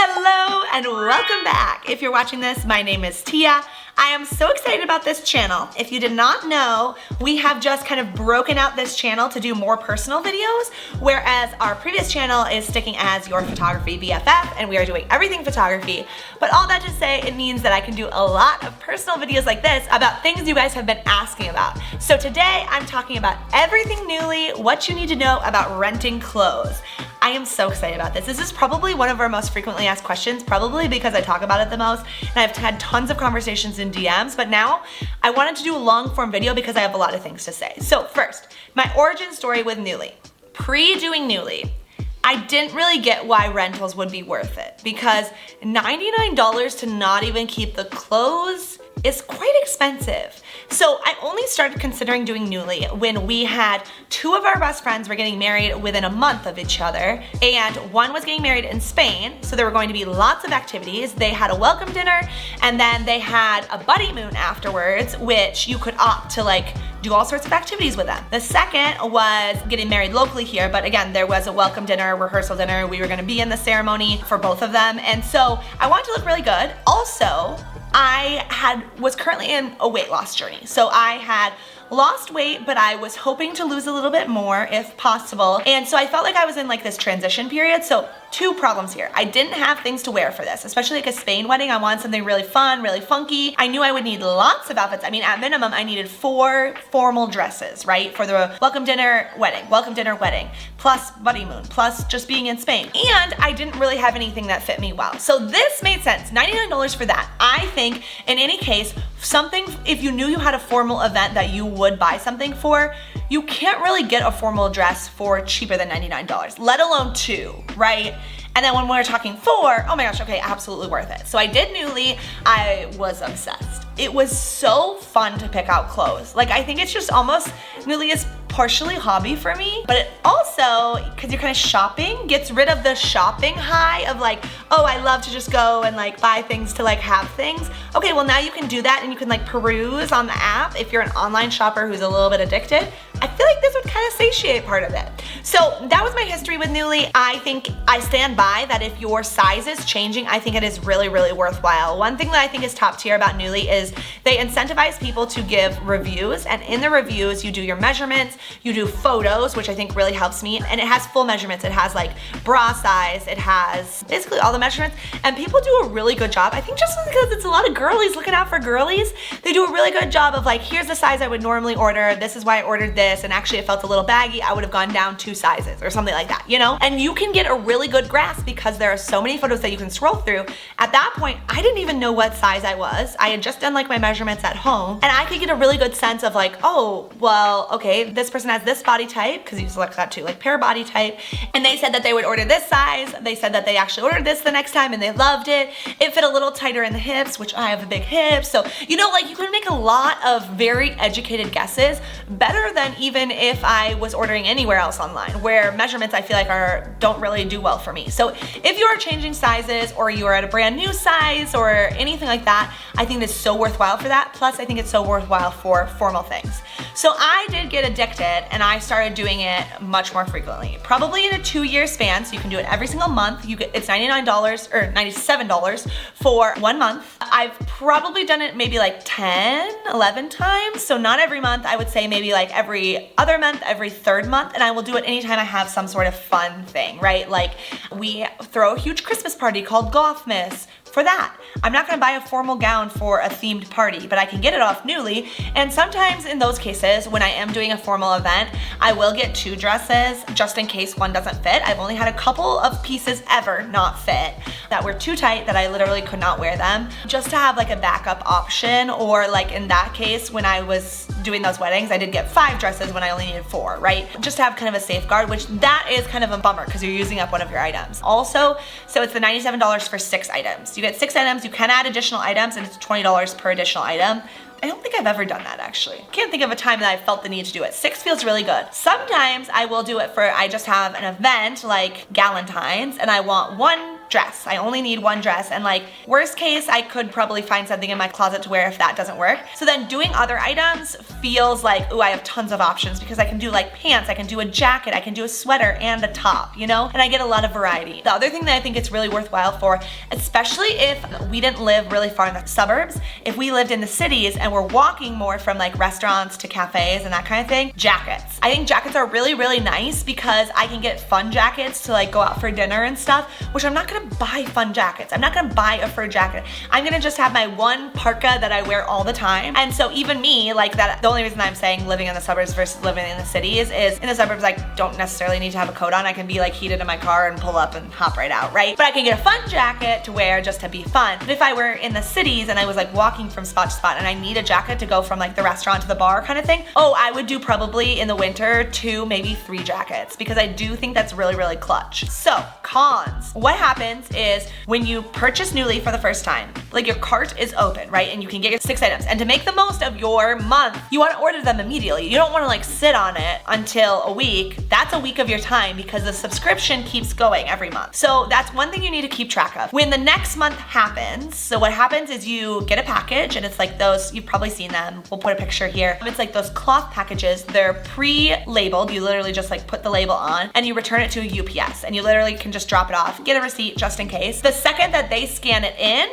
Hello and welcome back. If you're watching this, my name is Tia. I am so excited about this channel. If you did not know, we have just kind of broken out this channel to do more personal videos, whereas our previous channel is sticking as your photography BFF, and we are doing everything photography. But all that to say, it means that I can do a lot of personal videos like this about things you guys have been asking about. So today I'm talking about everything Nuuly, what you need to know about renting clothes. I am so excited about this. This is probably one of our most frequently asked questions, probably because I talk about it the most, and I've had tons of conversations in DMs, but now I wanted to do a long form video because I have a lot of things to say. So first, my origin story with Nuuly. Pre-doing Nuuly, I didn't really get why rentals would be worth it, because $99 to not even keep the clothes is quite expensive. So I only started considering doing Nuuly when we had two of our best friends were getting married within a month of each other, and one was getting married in Spain, so there were going to be lots of activities. They had a welcome dinner, and then they had a buddy moon afterwards, which you could opt to like do all sorts of activities with them. The second was getting married locally here, but again, there was a welcome dinner, rehearsal dinner. We were gonna be in the ceremony for both of them, and so I wanted to look really good. Also, I was currently in a weight loss journey. So I had lost weight, but I was hoping to lose a little bit more if possible. And so I felt like I was in like this transition period. So two problems here. I didn't have things to wear for this, especially like a Spain wedding. I wanted something really fun, really funky. I knew I would need lots of outfits. I mean, at minimum, I needed 4 formal dresses, right? For the welcome dinner, wedding, plus buddy moon, plus just being in Spain. And I didn't really have anything that fit me well. So this made sense, $99 for that. I think in any case, something, if you knew you had a formal event that you would buy something for, you can't really get a formal dress for cheaper than $99, let alone 2, right? And then when we're talking 4, oh my gosh, okay, absolutely worth it. So I did Nuuly, I was obsessed. It was so fun to pick out clothes. Like, I think it's just almost, Nuuly is partially hobby for me, but it also, because you're kind of shopping, gets rid of the shopping high of like, oh, I love to just go and like buy things to like have things. Okay, well now you can do that and you can like peruse on the app if you're an online shopper who's a little bit addicted. I feel like this would kind of satiate part of it. So that was my history with Nuuly. I think I stand by that if your size is changing, I think it is really, really worthwhile. One thing that I think is top tier about Nuuly is they incentivize people to give reviews, and in the reviews you do your measurements, you do photos, which I think really helps me, and it has full measurements. It has like bra size, it has basically all the measurements, and people do a really good job. I think just because it's a lot of girlies looking out for girlies, they do a really good job of like, here's the size I would normally order, this is why I ordered this, and actually it felt a little baggy, I would have gone down 2 sizes or something like that, you know? And you can get a really good grasp because there are so many photos that you can scroll through. At that point, I didn't even know what size I was. I had just done like my measurements at home, and I could get a really good sense of like, oh, well, okay, this person has this body type, because you select that too, like pair body type, and they said that they would order this size. They said that they actually ordered this the next time and they loved it. It fit a little tighter in the hips, which I have a big hip, so you know, like you can make a lot of very educated guesses, better than even if I was ordering anywhere else online, where measurements I feel like don't really do well for me. So if you are changing sizes or you are at a brand new size or anything like that, I think it's so worthwhile for that. Plus I think it's so worthwhile for formal things. So I did get addicted and I started doing it much more frequently, probably in a 2-year span. So you can do it every single month. It's $99 or $97 for 1 month. I've probably done it maybe like 10, 11 times. So not every month, I would say maybe like every other month, every 3rd month. And I will do it anytime I have some sort of fun thing, right? Like we throw a huge Christmas party called Golfmas. For that, I'm not gonna buy a formal gown for a themed party, but I can get it off Nuuly. And sometimes in those cases, when I am doing a formal event, I will get 2 dresses just in case one doesn't fit. I've only had a couple of pieces ever not fit that were too tight that I literally could not wear them, just to have like a backup option. Or like in that case, when I was doing those weddings, I did get 5 dresses when I only needed 4, right? Just to have kind of a safeguard, which that is kind of a bummer because you're using up one of your items. Also, so it's the $97 for 6 items. You get 6 items, you can add additional items, and it's $20 per additional item. I don't think I've ever done that actually. Can't think of a time that I felt the need to do it. 6 feels really good. Sometimes I will do it for, I just have an event like Galentine's and I want 1 dress. I only need one dress, and like worst case, I could probably find something in my closet to wear if that doesn't work. So then doing other items feels like, ooh, I have tons of options because I can do like pants, I can do a jacket, I can do a sweater and a top, you know? And I get a lot of variety. The other thing that I think it's really worthwhile for, especially if we didn't live really far in the suburbs, if we lived in the cities and we're walking more from like restaurants to cafes and that kind of thing, jackets. I think jackets are really, really nice because I can get fun jackets to like go out for dinner and stuff, which I'm not gonna buy fun jackets. I'm not gonna buy a fur jacket. I'm gonna just have my one parka that I wear all the time. And so even me, like that, the only reason I'm saying living in the suburbs versus living in the cities is in the suburbs, I don't necessarily need to have a coat on. I can be like heated in my car and pull up and hop right out, right? But I can get a fun jacket to wear just to be fun. But if I were in the cities and I was like walking from spot to spot and I need a jacket to go from like the restaurant to the bar kind of thing, oh, I would do probably in the winter 2, maybe 3 jackets because I do think that's really, really clutch. So cons. What happens is when you purchase Nuuly for the first time, like your cart is open, right? And you can get your 6 items. And to make the most of your month, you want to order them immediately. You don't want to like sit on it until a week. That's a week of your time because the subscription keeps going every month. So that's one thing you need to keep track of. When the next month happens, so what happens is you get a package and it's like those, you've probably seen them. We'll put a picture here. It's like those cloth packages. They're pre-labeled. You literally just like put the label on and you return it to a UPS and you literally can just drop it off, get a receipt just in case. The second that they scan it in,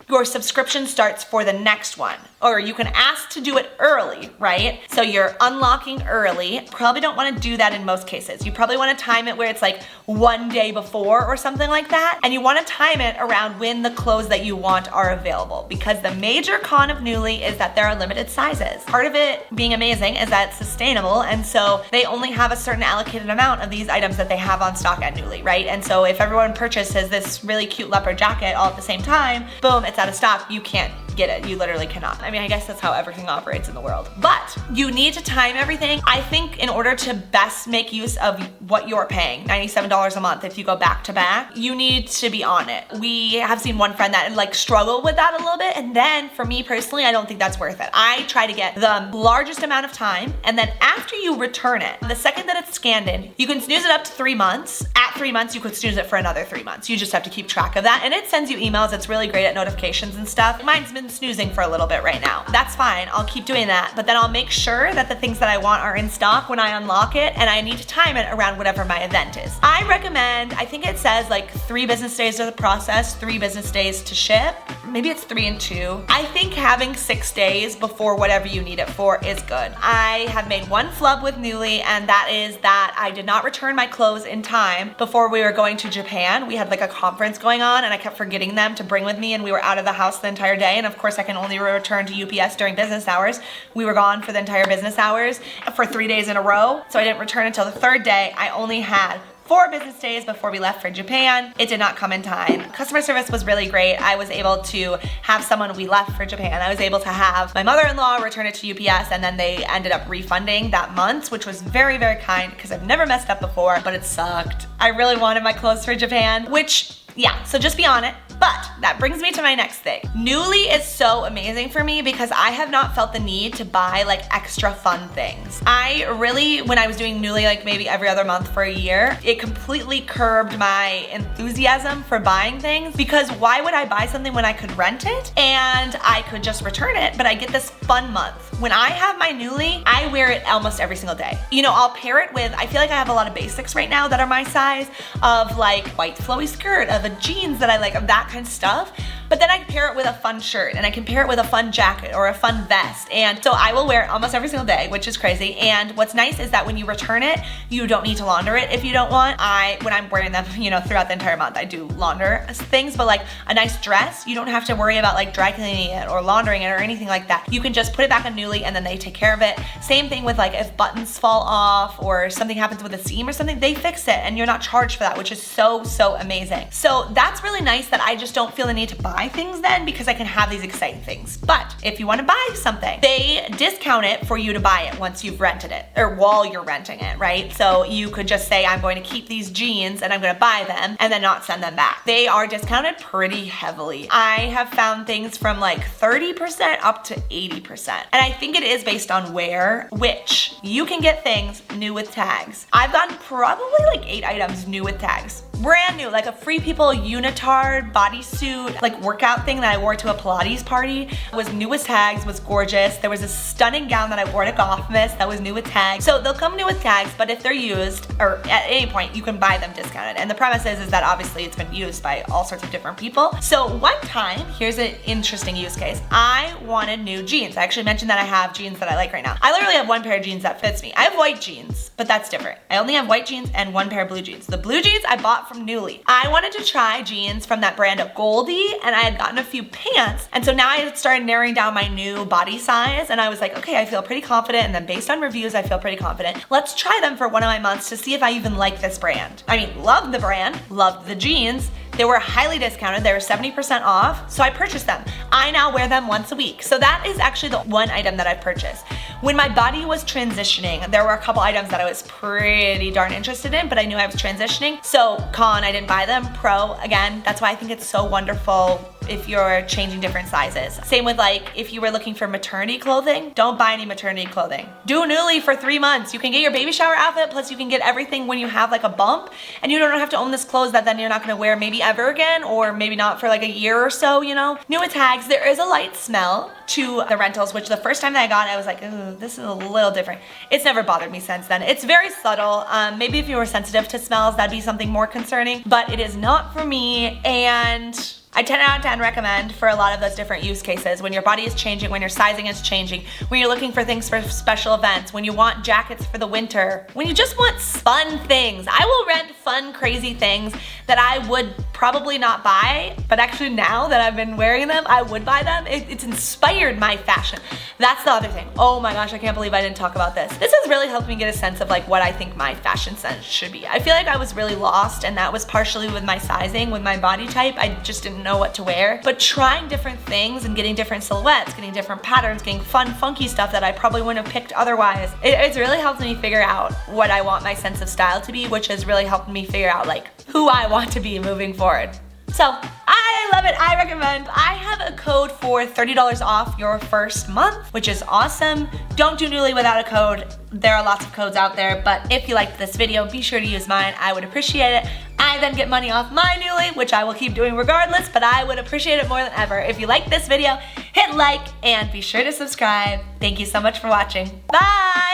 your subscription starts for the next one. Or you can ask to do it early, right? So you're unlocking early. Probably don't want to do that in most cases. You probably want to time it where it's like 1 day before or something like that. And you want to time it around when the clothes that you want are available. Because the major con of Nuuly is that there are limited sizes. Part of it being amazing is that it's sustainable. And so they only have a certain allocated amount of these items that they have on stock at Nuuly, right? And so if everyone purchases this really cute leopard jacket all at the same time, boom, it's out of stock. You can't get it. You literally cannot. I mean, I guess that's how everything operates in the world. But you need to time everything. I think in order to best make use of what you're paying, $97 a month if you go back to back, you need to be on it. We have seen one friend that like struggled with that a little bit. And then for me personally, I don't think that's worth it. I try to get the largest amount of time. And then after you return it, the second that it's scanned in, you can snooze it up to 3 months. At 3 months, you could snooze it for another 3 months. You just have to keep track of that. And it sends you emails. It's really great at notifications and stuff. Mine's been snoozing for a little bit right now. That's fine. I'll keep doing that. But then I'll make sure that the things that I want are in stock when I unlock it, and I need to time it around whatever my event is. I recommend, I think it says like 3 business days to process, 3 business days to ship. Maybe it's 3 and 2. I think having 6 days before whatever you need it for is good. I have made one flub with Nuuly, and that is that I did not return my clothes in time before we were going to Japan. We had like a conference going on and I kept forgetting them to bring with me, and we were out of the house the entire day. And of course I can only return to UPS during business hours. We were gone for the entire business hours for 3 days in a row. So I didn't return until the 3rd day. I only had 4 business days before we left for Japan. It did not come in time. Customer service was really great. I was able to have someone, we left for Japan, I was able to have my mother-in-law return it to UPS, and then they ended up refunding that month, which was very, very kind because I've never messed up before, but it sucked. I really wanted my clothes for Japan, which, yeah, so just be on it. But that brings me to my next thing. Nuuly is so amazing for me because I have not felt the need to buy like extra fun things. I really, when I was doing Nuuly like maybe every other month for a year, it completely curbed my enthusiasm for buying things, because why would I buy something when I could rent it and I could just return it, but I get this fun month. When I have my Nuuly, I wear it almost every single day. You know, I'll pair it with, I feel like I have a lot of basics right now that are my size, of like white flowy skirt, of a jeans that I like, of that kind of stuff. But then I can pair it with a fun shirt, and I can pair it with a fun jacket or a fun vest. And so I will wear it almost every single day, which is crazy. And what's nice is that when you return it, you don't need to launder it if you don't want. When I'm wearing them, you know, throughout the entire month, I do launder things, but like a nice dress, you don't have to worry about like dry cleaning it or laundering it or anything like that. You can just put it back on Nuuly and then they take care of it. Same thing with like if buttons fall off or something happens with a seam or something, they fix it and you're not charged for that, which is so, so amazing. So that's really nice that I just don't feel the need to buy things then, because I can have these exciting things. But if you want to buy something, they discount it for you to buy it once you've rented it, or while you're renting it, right? So you could just say, I'm going to keep these jeans and I'm going to buy them and then not send them back. They are discounted pretty heavily. I have found things from like 30% up to 80%. And I think it is based on where, which you can get things new with tags. I've gotten probably like 8 items new with tags. brand new, like a Free People unitard bodysuit, like workout thing that I wore to a Pilates party. It was new with tags, was gorgeous. There was a stunning gown that I wore to Golf Miss that was new with tags. So they'll come new with tags, but if they're used, or at any point, you can buy them discounted. And the premise is that obviously it's been used by all sorts of different people. So one time, here's an interesting use case. I wanted new jeans. I actually mentioned that I have jeans that I like right now. I literally have one pair of jeans that fits me. I have white jeans, but that's different. I only have white jeans and one pair of blue jeans. The blue jeans I bought from Nuuly. I wanted to try jeans from that brand of Goldie, and I had gotten a few pants. And so now I had started narrowing down my new body size, and I was like, okay, I feel pretty confident, and then based on reviews, I feel pretty confident. Let's try them for one of my months to see if I even like this brand. I mean, loved the brand, loved the jeans. They were highly discounted. They were 70% off, so I purchased them. I now wear them once a week. So that is actually the one item that I've purchased. When my body was transitioning, there were a couple items that I was pretty darn interested in, but I knew I was transitioning. So con, I didn't buy them. Pro, again, that's why I think it's so wonderful if you're changing different sizes. Same with like, if you were looking for maternity clothing, don't buy any maternity clothing. Do Nuuly for 3 months. You can get your baby shower outfit, plus you can get everything when you have like a bump, and you don't have to own this clothes that then you're not gonna wear maybe ever again, or maybe not for like a year or so, you know? New with tags, there is a light smell to the rentals, which the first time that I got it, I was like, ooh, this is a little different. It's never bothered me since then. It's very subtle. Maybe if you were sensitive to smells, that'd be something more concerning, but it is not for me, and I 10 out of 10 recommend for a lot of those different use cases. When your body is changing, when your sizing is changing, when you're looking for things for special events, when you want jackets for the winter, when you just want fun things. I will rent fun, crazy things that I would probably not buy, but actually now that I've been wearing them, I would buy them. It's inspired my fashion. That's the other thing. Oh my gosh, I can't believe I didn't talk about this. This has really helped me get a sense of like what I think my fashion sense should be. I feel like I was really lost, and that was partially with my sizing, with my body type. I just didn't know what to wear, but trying different things and getting different silhouettes, getting different patterns, getting fun, funky stuff that I probably wouldn't have picked otherwise. It's really helped me figure out what I want my sense of style to be, which has really helped me figure out like who I want to be moving forward. So I love it, I recommend. I have a code for $30 off your first month, which is awesome. Don't do Nuuly without a code. There are lots of codes out there, but if you liked this video, be sure to use mine. I would appreciate it. I then get money off my Nuuly, which I will keep doing regardless, but I would appreciate it more than ever. If you like this video, hit like and be sure to subscribe. Thank you so much for watching. Bye!